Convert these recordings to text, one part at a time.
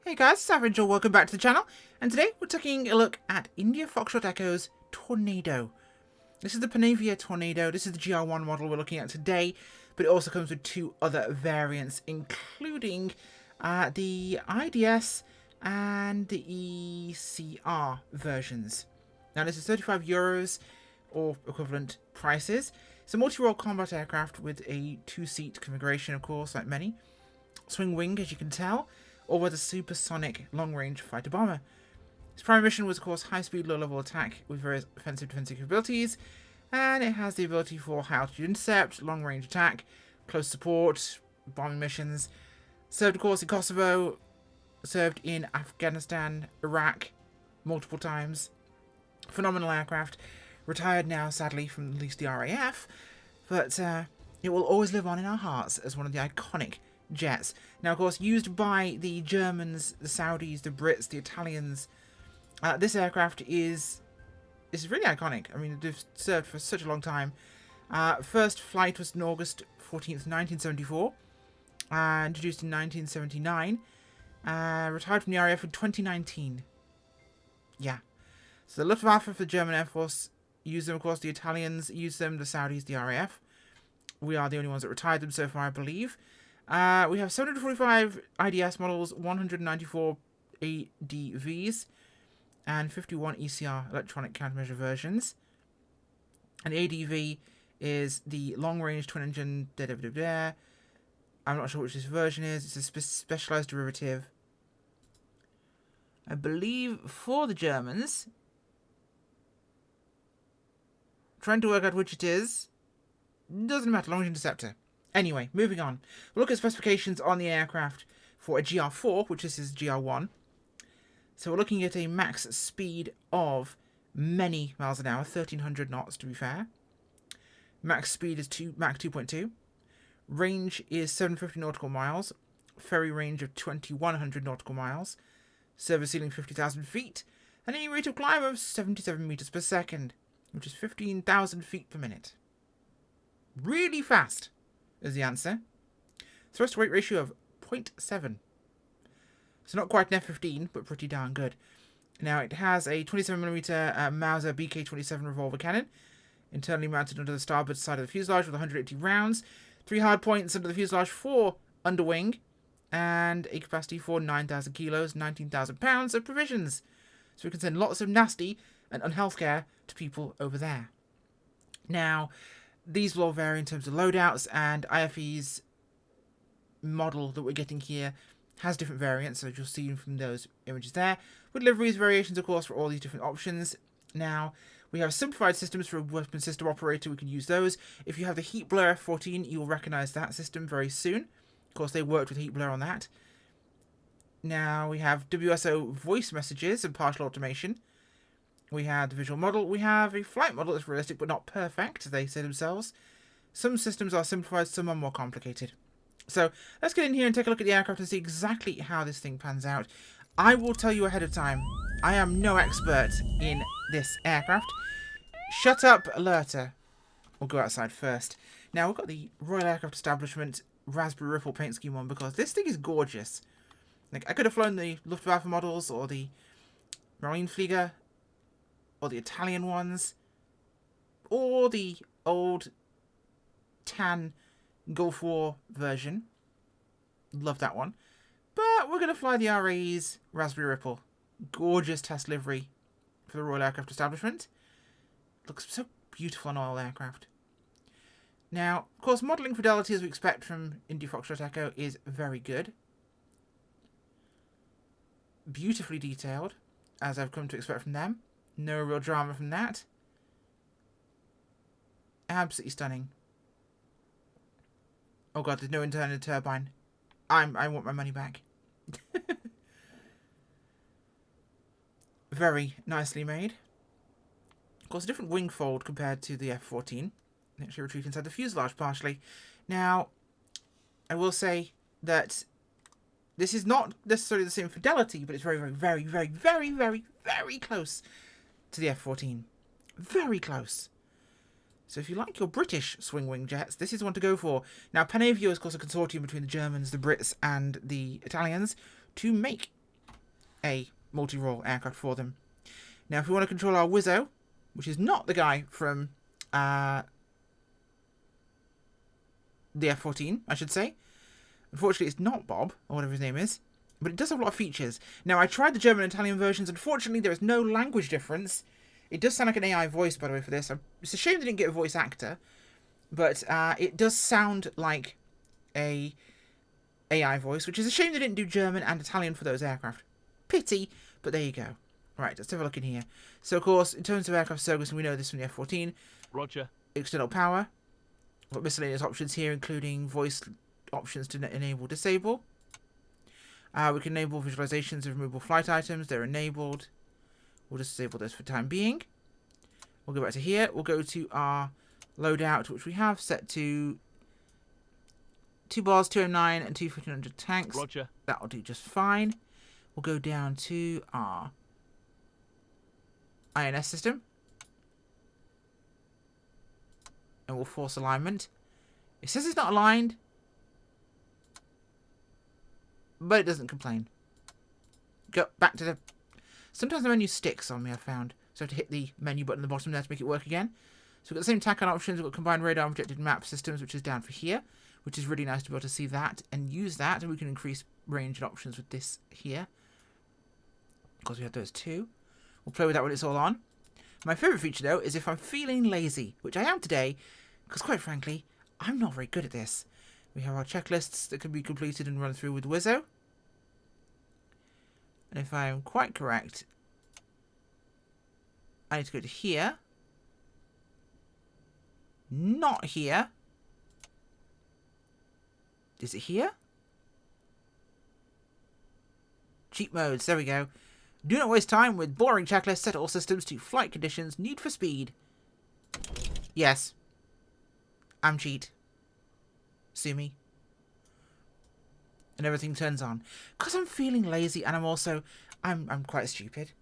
Hey guys, it's Savage, or welcome back to the channel, and today we're taking a look at IndiaFoxtecho's Tornado. This is the Panavia Tornado. This is the GR1 model we're looking at today, but it also comes with two other variants, including the IDS and the ECR versions. Now this is €35 or equivalent prices. It's a multi-role combat aircraft with a two-seat configuration, of course, like many. Swing wing, as you can tell, or with a supersonic long-range fighter bomber. Its primary mission was, of course, high-speed, low-level attack with various offensive defensive capabilities, and it has the ability for high-altitude intercept, long-range attack, close support, bombing missions. Served, of course, in Kosovo, served in Afghanistan, Iraq, multiple times. Phenomenal aircraft. Retired now, sadly, from at least the RAF, but it will always live on in our hearts as one of the iconic jets. Now, of course, used by the Germans, the Saudis, the Brits, the Italians. This aircraft is really iconic. I mean, they've served for such a long time. First flight was on August 14th, 1974. Introduced in 1979. Retired from the RAF in 2019. Yeah. So the Luftwaffe for the German Air Force used them, of course. The Italians used them, the Saudis, the RAF. We are the only ones that retired them so far, I believe. We have 745 IDS models, 194 ADVs, and 51 ECR electronic countermeasure versions. And the ADV is the long-range twin-engine. I'm not sure which this version is. It's a specialized derivative, I believe, for the Germans. Trying to work out which it is. Doesn't matter. Long-range interceptor. Anyway, moving on. We'll look at specifications on the aircraft for a GR4, which this is GR1. So we're looking at a max speed of many miles an hour, 1,300 knots to be fair. Max speed is Mach 2.2. Range is 750 nautical miles. Ferry range of 2,100 nautical miles. Service ceiling 50,000 feet. And any rate of climb of 77 meters per second, which is 15,000 feet per minute. Really fast is the answer. Thrust to weight ratio of 0.7. So not quite an F-15, but pretty darn good. Now it has a 27mm Mauser BK-27 revolver cannon, internally mounted under the starboard side of the fuselage with 180 rounds, 3 hard points under the fuselage, 4 underwing, and a capacity for 9,000 kilos, 19,000 pounds of provisions. So we can send lots of nasty and unhealth care to people over there. Now, these will all vary in terms of loadouts, and IFE's model that we're getting here has different variants, so you'll see from those images there. With liveries, variations, of course, for all these different options. Now, we have simplified systems for a weapon system operator. We can use those. If you have the Heat Blur F-14, you'll recognize that system very soon. Of course, they worked with Heat Blur on that. Now, we have WSO voice messages and partial automation. We have the visual model. We have a flight model that's realistic but not perfect, as they say themselves. Some systems are simplified, some are more complicated. So let's get in here and take a look at the aircraft and see exactly how this thing pans out. I will tell you ahead of time, I am no expert in this aircraft. Shut up, alerter. We'll go outside first. Now, we've got the Royal Aircraft Establishment Raspberry Ripple paint scheme on because this thing is gorgeous. Like, I could have flown the Luftwaffe models or the Marineflieger, or the Italian ones, or the old tan Gulf War version. Love that one. But we're going to fly the RAE's Raspberry Ripple. Gorgeous test livery for the Royal Aircraft Establishment. Looks so beautiful on all aircraft. Now, of course, modelling fidelity, as we expect from IndiaFoxtecho, is very good. Beautifully detailed, as I've come to expect from them. No real drama from that. Absolutely stunning. Oh god, there's no internal turbine. I want my money back. Very nicely made. Of course, a different wing fold compared to the F-14. They actually retreat inside the fuselage partially. Now, I will say that this is not necessarily the same fidelity, but it's very, very, very, very, very, very, very close to the F-14. Very close. So if you like your British swing wing jets, this is one to go for. Now, Panavia is, of course, a consortium between the Germans, the Brits, and the Italians to make a multi-role aircraft for them. Now, if we want to control our Wizzo, which is not the guy from the F-14, I should say. Unfortunately, it's not Bob, or whatever his name is. But it does have a lot of features. Now, I tried the German and Italian versions. Unfortunately, there is no language difference. It does sound like an AI voice, by the way, for this. It's a shame they didn't get a voice actor. But it does sound like a AI voice, which is a shame they didn't do German and Italian for those aircraft. Pity, but there you go. Right, let's have a look in here. So, of course, in terms of aircraft service, we know this from the F-14. Roger. External power. We've got miscellaneous options here, including voice options to enable disable. We can enable visualizations of removable flight items. They're enabled. We'll just disable those for the time being. We'll go back to here. We'll go to our loadout, which we have set to 2 bars, 2 M9, and 2 1500 tanks. Roger. That'll do just fine. We'll go down to our INS system. And we'll force alignment. It says it's not aligned, but it doesn't complain. Go back to the... Sometimes the menu sticks on me, I've found. So I have to hit the menu button at the bottom there to make it work again. So we've got the same TACAN options. We've got combined radar and projected map systems, which is down for here, which is really nice to be able to see that and use that. And we can increase range and options with this here. Of course, we have those too. We'll play with that when it's all on. My favourite feature, though, is if I'm feeling lazy, which I am today, because quite frankly, I'm not very good at this. We have our checklists that can be completed and run through with Wizzo. And if I am quite correct, I need to go to here. Not here. Is it here? Cheat modes, there we go. Do not waste time with boring checklists. Set all systems to flight conditions. Need for speed. Yes. I'm cheat. Sue me. And everything turns on. Because I'm feeling lazy and I'm also... I'm quite stupid.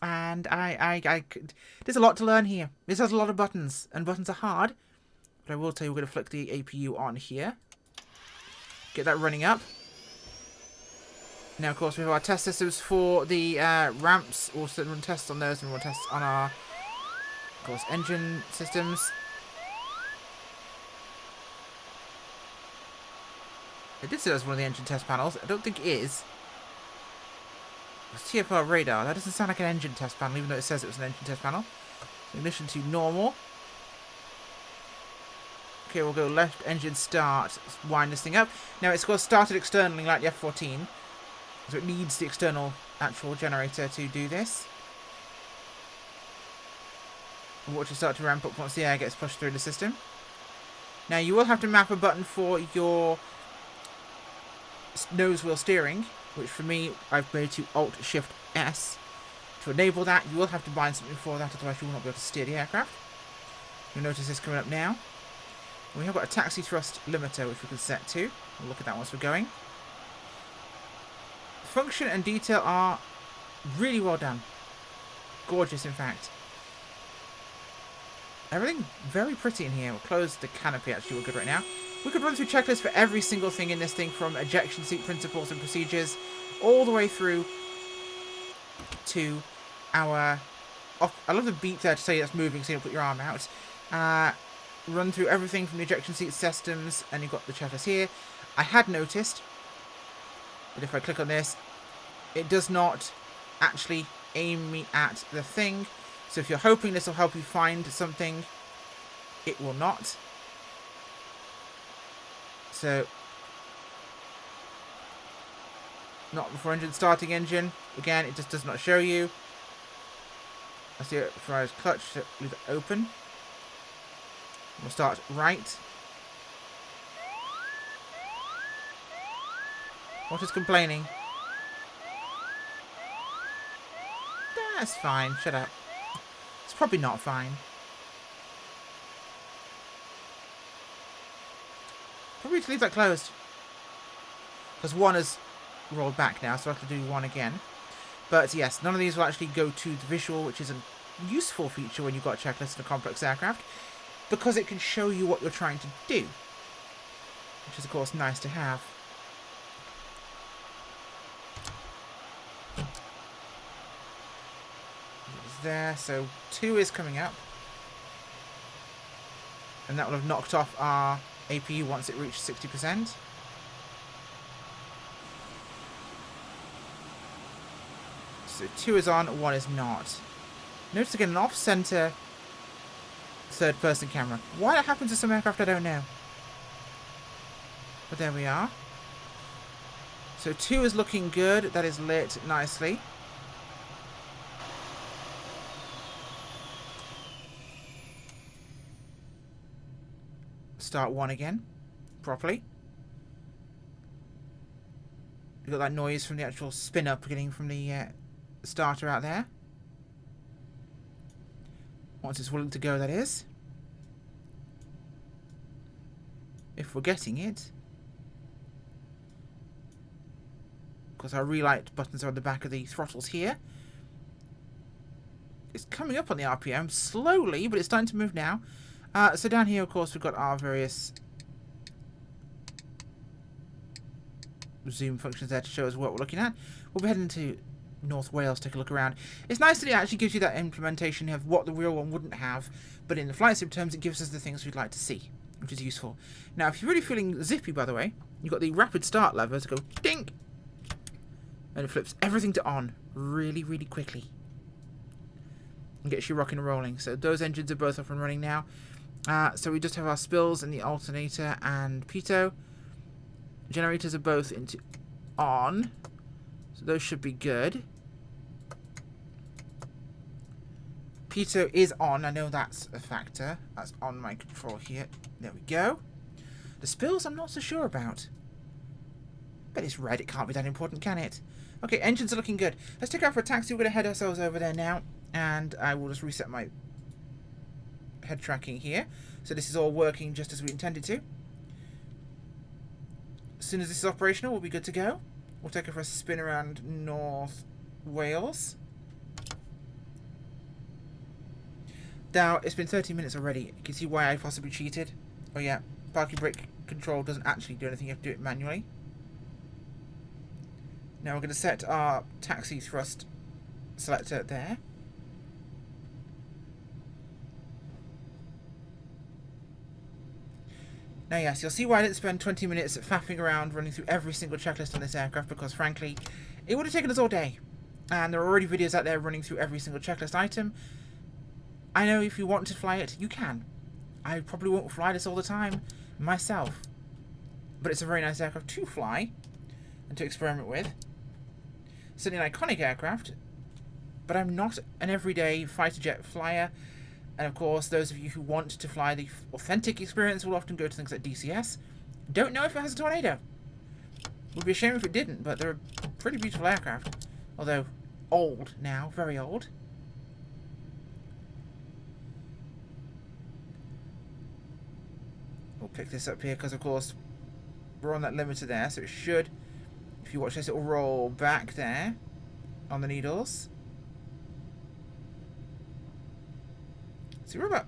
And there's a lot to learn here. This has a lot of buttons. And buttons are hard. But I will tell you, we're going to flick the APU on here. Get that running up. Now, of course, we have our test systems for the ramps. We'll run tests on those and we'll test on our, of course, engine systems. It did say that's one of the engine test panels. I don't think it is. It's TFR radar. That doesn't sound like an engine test panel, even though it says it was an engine test panel. So ignition to normal. Okay, we'll go left engine start. Let's wind this thing up. Now, it's got started externally like the F-14. So it needs the external actual generator to do this. And watch it start to ramp up once the air gets pushed through the system. Now you will have to map a button for your nose wheel steering, which for me I've made to Alt-Shift-S. To enable that, you will have to bind something for that, otherwise you will not be able to steer the aircraft. You'll notice this coming up now. We have got a taxi thrust limiter, which we can set to. We'll look at that once we're going. Function and detail are really well done. Gorgeous, in fact. Everything very pretty in here. We'll close the canopy, actually, we're good right now. We could run through checklists for every single thing in this thing, from ejection seat principles and procedures, all the way through to our... Oh, I love the beep there to say that's moving, so you don't put your arm out. Run through everything from the ejection seat systems, and you've got the checklist here. I had noticed... But if I click on this, it does not actually aim me at the thing. So if you're hoping this will help you find something, it will not. So, not before engine starting engine. Again, it just does not show you. I see it for as clutch, so leave it open. We'll start right. What is complaining? That's fine. Shut up. It's probably not fine. Probably to leave that closed. Because one is rolled back now, so I have to do one again. But yes, none of these will actually go to the visual, which is a useful feature when you've got a checklist in a complex aircraft. Because it can show you what you're trying to do. Which is, of course, nice to have. there, so 2 is coming up. And that will have knocked off our APU once it reached 60%. So 2 is on, 1 is not. Notice again an off-center third-person camera. Why that happens to some aircraft, I don't know. But there we are. So 2 is looking good. That is lit nicely. Start 1 again. Properly. You got that noise from the actual spin-up getting from the starter out there. Once it's willing to go, that is. If we're getting it. Of course, our relight buttons are on the back of the throttles here. It's coming up on the RPM slowly, but it's starting to move now. So down here, of course, we've got our various zoom functions there to show us what we're looking at. We'll be heading to North Wales, take a look around. It's nice that it actually gives you that implementation of what the real one wouldn't have, but in the flight sim terms, it gives us the things we'd like to see, which is useful. Now, if you're really feeling zippy, by the way, you've got the rapid start lever to go dink, and it flips everything to on really, really quickly and gets you rocking and rolling. So those engines are both up and running now. So we just have our spills and the alternator and pitot. Generators are both into on, so those should be good. Pitot is on, I know that's a factor. That's on my control here. There we go. The spills I'm not so sure about. But it's red, it can't be that important, can it? Okay, engines are looking good. Let's take out for a taxi. We're going to head ourselves over there now. And I will just reset my head tracking here. So this is all working just as we intended to. As soon as this is operational, we'll be good to go. We'll take it for a spin around North Wales. Now, it's been 30 minutes already. You can see why I possibly cheated. Oh yeah, parking brake control doesn't actually do anything. You have to do it manually. Now we're going to set our taxi thrust selector there. Now yes, you'll see why I didn't spend 20 minutes faffing around running through every single checklist on this aircraft, because frankly, it would have taken us all day. And there are already videos out there running through every single checklist item. I know if you want to fly it, you can. I probably won't fly this all the time myself. But it's a very nice aircraft to fly and to experiment with. Certainly an iconic aircraft, but I'm not an everyday fighter jet flyer. And of course, those of you who want to fly the authentic experience will often go to things like DCS. Don't know if it has a Tornado. Would be a shame if it didn't, but they're a pretty beautiful aircraft. Although, old now, very old. We'll pick this up here because, of course, we're on that limiter there, so it should, if you watch this, it will roll back there on the needles. See, we're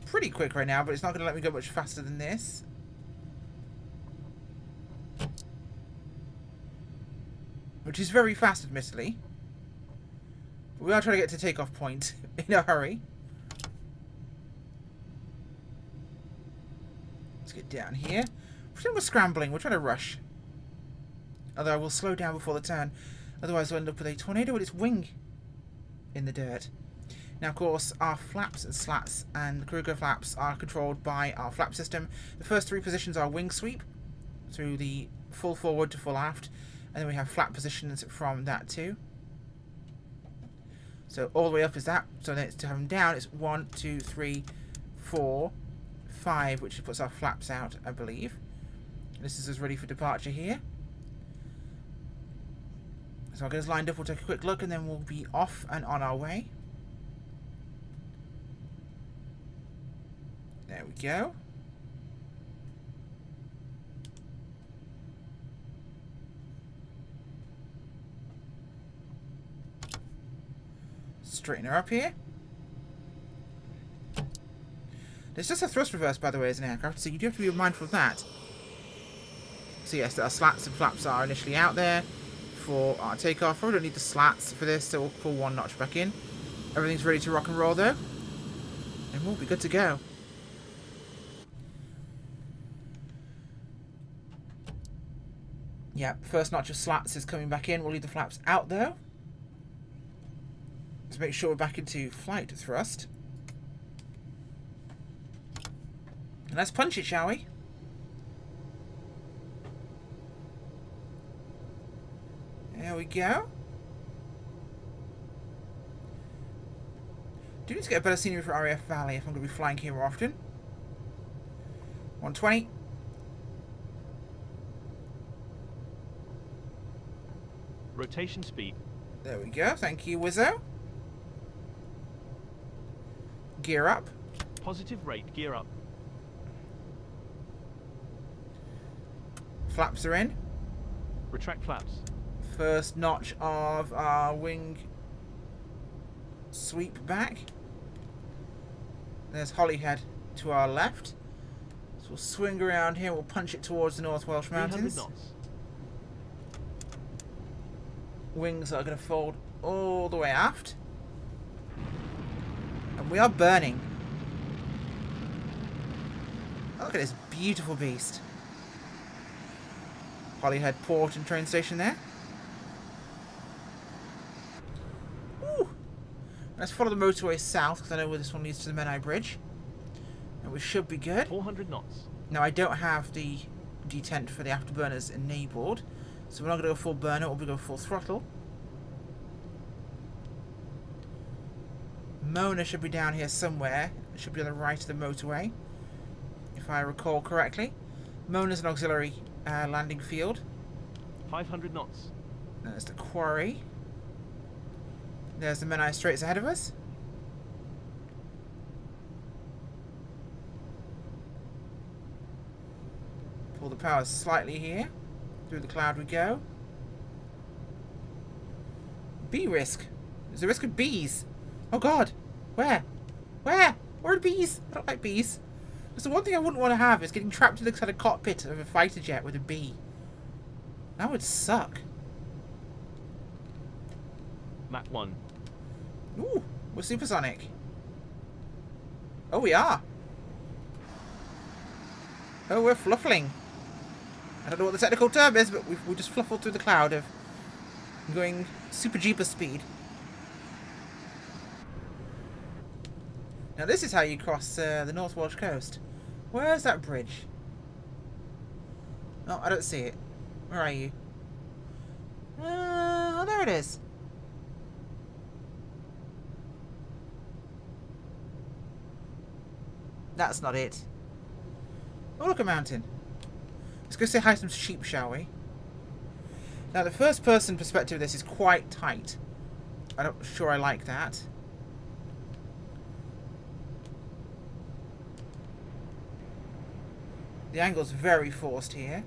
pretty quick right now, but it's not going to let me go much faster than this. Which is very fast, admittedly. But we are trying to get to takeoff point in a hurry. Let's get down here. We're scrambling. We're trying to rush. Although I will slow down before the turn. Otherwise we'll end up with a Tornado with its wing in the dirt. Now, of course, our flaps and slats and cargo flaps are controlled by our flap system. The first 3 positions are wing sweep through the full forward to full aft, and then we have flap positions from that too. So all the way up is that. So then to have them down, it's 1, 2, 3, 4, 5, which puts our flaps out, I believe. This is us ready for departure here. So I'll get us lined up, we'll take a quick look, and then we'll be off and on our way. There we go. Straighten her up here. There's just a thrust reverse, by the way, as an aircraft, so you do have to be mindful of that. So yes, our slats and flaps are initially out there. for our takeoff. We don't need the slats for this, so we'll pull 1 notch back in. Everything's ready to rock and roll though, and we'll be good to go. Yeah, first notch of slats is coming back in. We'll leave the flaps out though. Let's make sure we're back into flight thrust. And let's punch it, shall we? There we go. Do need to get a better scenery for RAF Valley if I'm going to be flying here more often. 120. Rotation speed. There we go. Thank you, Wizzo. Gear up. Positive rate. Gear up. Flaps are in. Retract flaps. First notch of our wing sweep back. There's Holyhead to our left. So we'll swing around here. We'll punch it towards the North Welsh Mountains. Knots. Wings are going to fold all the way aft. And we are burning. Oh, look at this beautiful beast. Holyhead Port and train station there. Woo. Let's follow the motorway south because I know where this one leads to the Menai Bridge. And we should be good. 400 knots. Now I don't have the detent for the afterburners enabled, so we're not going to go full burner, we'll be going full throttle. Mona should be down here somewhere. It should be on the right of the motorway, if I recall correctly. Mona's an auxiliary landing field. 500 knots. There's the quarry. There's the Menai Straits ahead of us. Pull the power slightly here. Through the cloud we go. Bee risk. There's a risk of bees. Oh god. Where? Where? Where are bees? I don't like bees. That's the one thing I wouldn't want to have is getting trapped in the kind of cockpit of a fighter jet with a bee. That would suck. Mach 1. Ooh, we're supersonic. Oh, we are. Oh, we're fluffling. I don't know what the technical term is, but we just fluffled through the cloud of going super jeeper speed. Now this is how you cross the North Welsh coast. Where's that bridge? Oh, I don't see it. Where are you? Oh, there it is. That's not it. Oh, look, a mountain. Let's go say hi to some sheep, shall we? Now, the first-person perspective of this is quite tight. I'm not sure I like that. The angle's very forced here.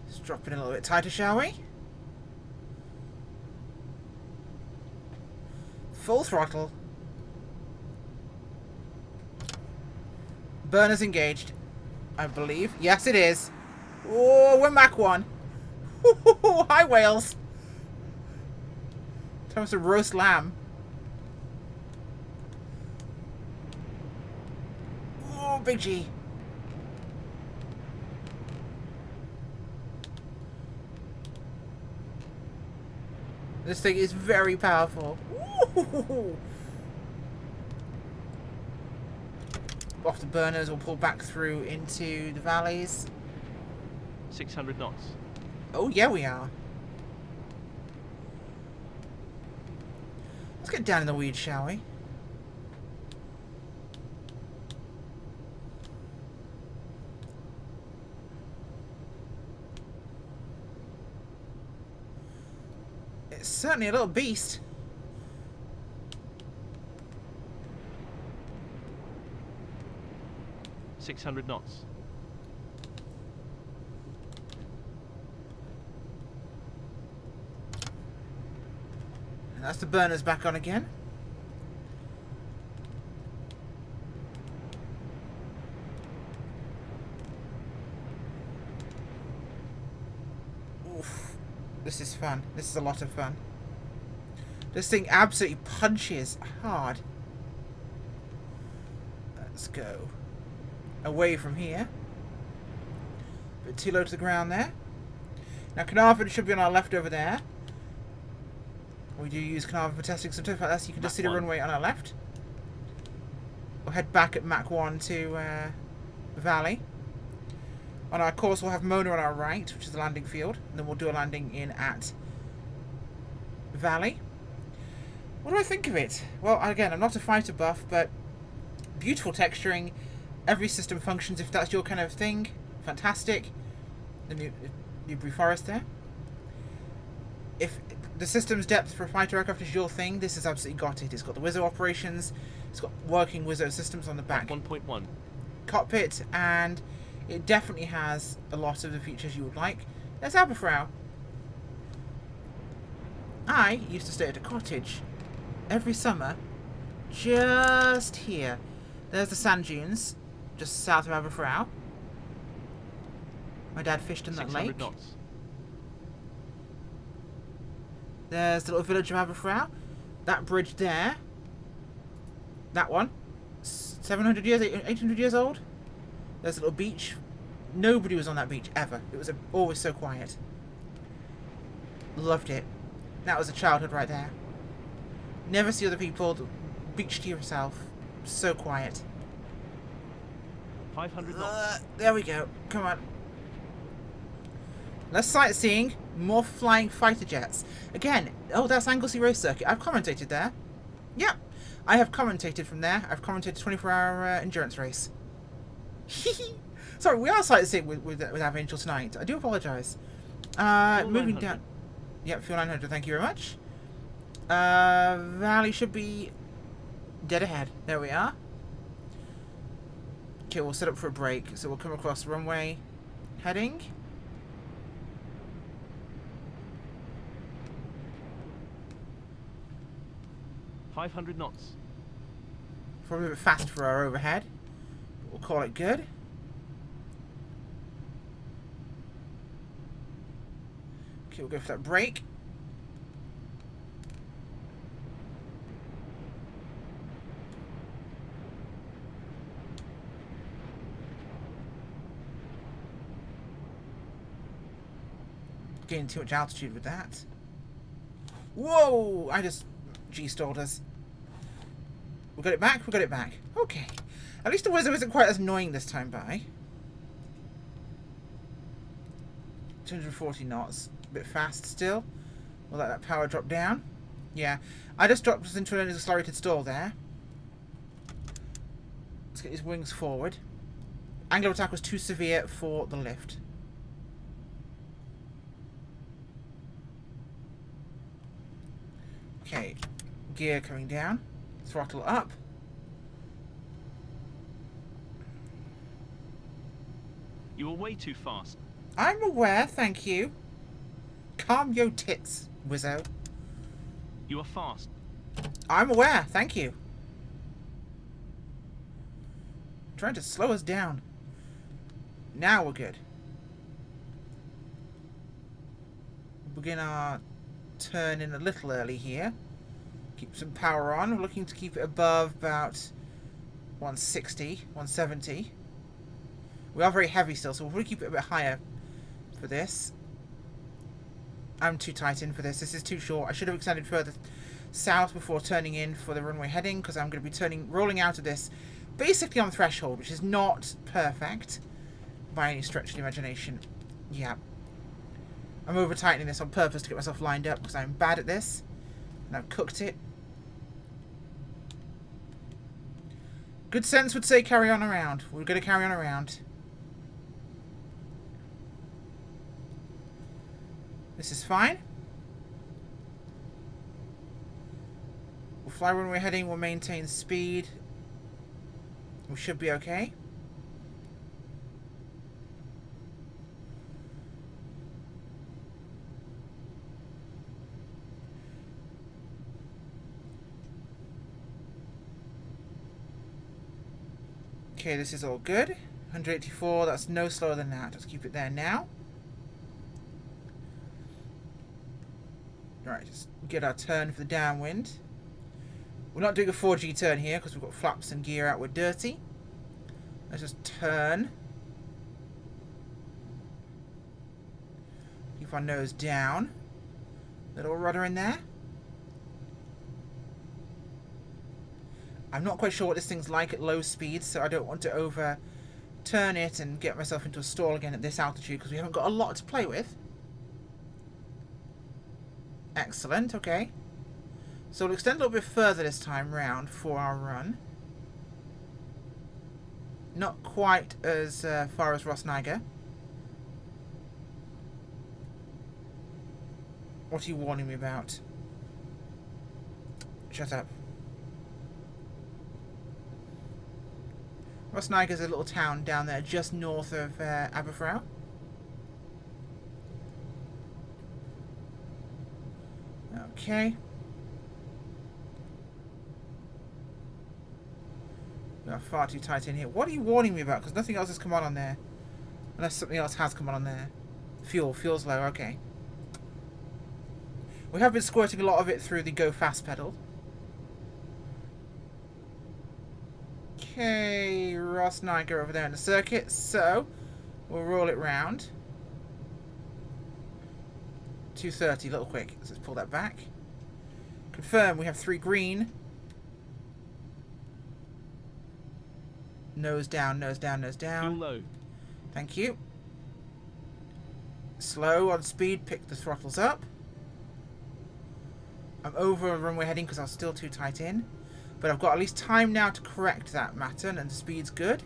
Let's drop it in a little bit tighter, shall we? Full throttle. Burners engaged, I believe. Yes, it is. Oh, we're Mach 1. Hi, whales. Time to roast lamb. Oh, big G. This thing is very powerful. Ooh. Off the burners, we'll pull back through into the valleys. 600 knots. Oh, yeah, we are. Let's get down in the weeds, shall we? It's certainly a little beast. $600 knots. That's the burners back on again. Oof. This is fun. This is a lot of fun. This thing absolutely punches hard. Let's go away from here. Bit too low to the ground there. Now Carnarvon should be on our left over there. We do use Carnarvon for testing some stuff like that, so you can just see the runway on our left. We'll head back at Mach 1 to Valley. On our course we'll have Mona on our right, which is the landing field. And then we'll do a landing in at Valley. What do I think of it? Well, again, I'm not a fighter buff, but beautiful texturing. Every system functions if that's your kind of thing. Fantastic. The Newbury Forest there. If the system's depth for a fighter aircraft is your thing, this has absolutely got it. It's got the Wizzo operations, it's got working Wizzo systems on the back 1.1 cockpit, and it definitely has a lot of the features you would like. There's Aberfrau. I used to stay at a cottage every summer just here. There's the sand dunes just south of Aberfrau. My dad fished in that lake. knots. There's the little village of Aberfrau. That bridge there. That one. 700 years, 800 years old. There's a little beach. Nobody was on that beach ever. It was always so quiet. Loved it. That was a childhood right there. Never see other people. Beach to yourself. So quiet. 500 knots. There we go. Come on. Less sightseeing, more flying fighter jets. Again, oh, that's Anglesey Road Circuit. I've commentated there. Yeah, I have commentated from there. I've commentated 24-hour endurance race. Sorry, we are sightseeing with Aviation tonight. I do apologise. Moving down. Yep, fuel 900. Thank you very much. Valley should be dead ahead. There we are. Okay, we'll set up for a break. So we'll come across the runway heading. $500 knots. Probably a bit fast for our overhead. But we'll call it good. Okay, we'll go for that break. Getting too much altitude with that. Whoa! I just G-stalled us. We got it back? We got it back. Okay. At least the Wizzo isn't quite as annoying this time by. 240 knots. A bit fast still. We'll let that power drop down. Yeah. I just dropped us into an accelerated stall there. Let's get his wings forward. Angle of attack was too severe for the lift. Okay. Gear coming down. Throttle up. You are way too fast. I'm aware, thank you. Calm your tits, Wizzo. You are fast. I'm aware, thank you. Trying to slow us down. Now we're good. Begin our turn in a little early here. Keep some power on. We're looking to keep it above about 160, 170. We are very heavy still, so we'll probably keep it a bit higher for this. I'm too tight in for this. This is too short. I should have extended further south before turning in for the runway heading, because I'm going to be rolling out of this basically on threshold, which is not perfect by any stretch of the imagination. Yeah. I'm over-tightening this on purpose to get myself lined up, because I'm bad at this. And I've cooked it. Good sense would say carry on around. We're going to carry on around. This is fine. We'll fly runway heading, we'll maintain speed. We should be okay. Okay, this is all good. 184, that's no slower than that. Let's keep it there now. Right, just get our turn for the downwind. We're not doing a 4G turn here because we've got flaps and gear out. We're dirty. Let's just turn. Keep our nose down. Little rudder in there. I'm not quite sure what this thing's like at low speed, so I don't want to overturn it and get myself into a stall again at this altitude because we haven't got a lot to play with. Excellent, okay. So we'll extend a little bit further this time round for our run. Not quite as far as Rossniger. What are you warning me about? Shut up. Rossniger's a little town down there just north of Aberfrau. Okay. We are far too tight in here. What are you warning me about? Because nothing else has come on there. Unless something else has come on there. Fuel's low, okay. We have been squirting a lot of it through the go fast pedal. Okay, Rossniger over there in the circuit, so we'll roll it round. 230, a little quick. So let's pull that back. Confirm we have 3 green. Nose down, nose down, nose down. Fuel low. Thank you. Slow on speed, pick the throttles up. I'm over runway heading because I was still too tight in. But I've got at least time now to correct that matter, and the speed's good.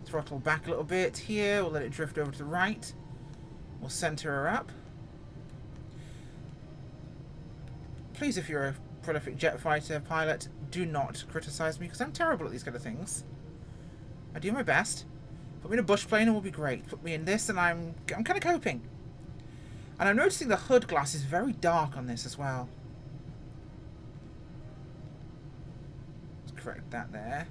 Throttle back a little bit here. We'll let it drift over to the right. We'll center her up. Please, if you're a prolific jet fighter pilot, do not criticize me because I'm terrible at these kind of things. I do my best. Put me in a bush plane and we'll be great. Put me in this and I'm kind of coping. And I'm noticing the hood glass is very dark on this as well. Let's correct that there.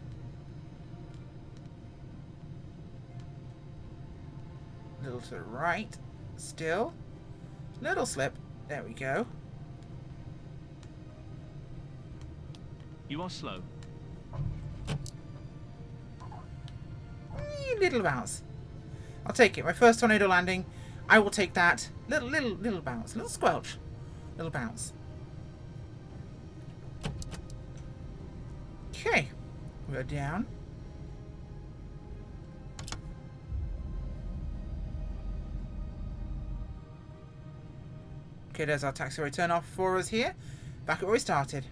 A little to the right. Still. Little slip. There we go. You are slow. Little bounce. I'll take it. My first tornado landing. I will take that. Little bounce. Little squelch. Little bounce. Okay. We're down. Okay, there's our taxiway turn off for us here. Back at where we started.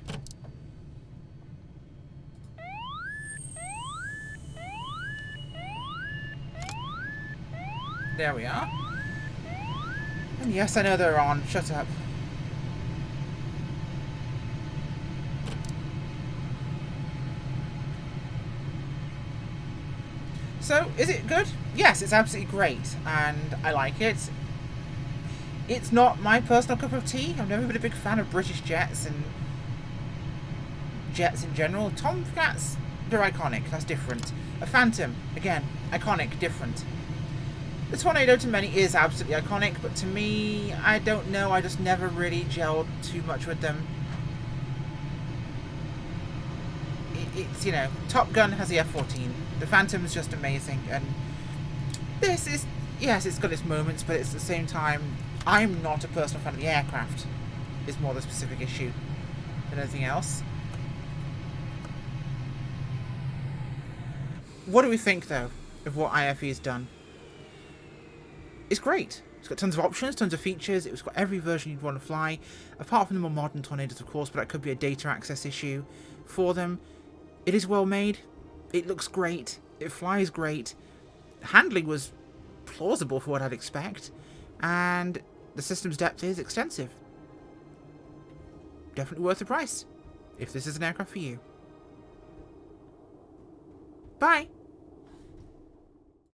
There we are. And yes, I know they're on. Shut up. So, is it good? Yes, it's absolutely great. And I like it. It's not my personal cup of tea. I've never been a big fan of British jets and jets in general. Tomcats, they're iconic. That's different. A Phantom, again, iconic, different. The Tornado to many is absolutely iconic, but to me, I don't know. I just never really gelled too much with them. It's, you know, Top Gun has the F-14. The Phantom is just amazing, and this is, yes, it's got its moments, but it's at the same time, I'm not a personal fan of the aircraft. Is more the specific issue than anything else. What do we think, though, of what IFE has done? It's great. It's got tons of options, tons of features. It's got every version you'd want to fly, apart from the more modern Tornadoes, of course, but that could be a data access issue for them. It is well made. It looks great. It flies great. Handling was plausible for what I'd expect. And the system's depth is extensive. Definitely worth the price, if this is an aircraft for you. Bye!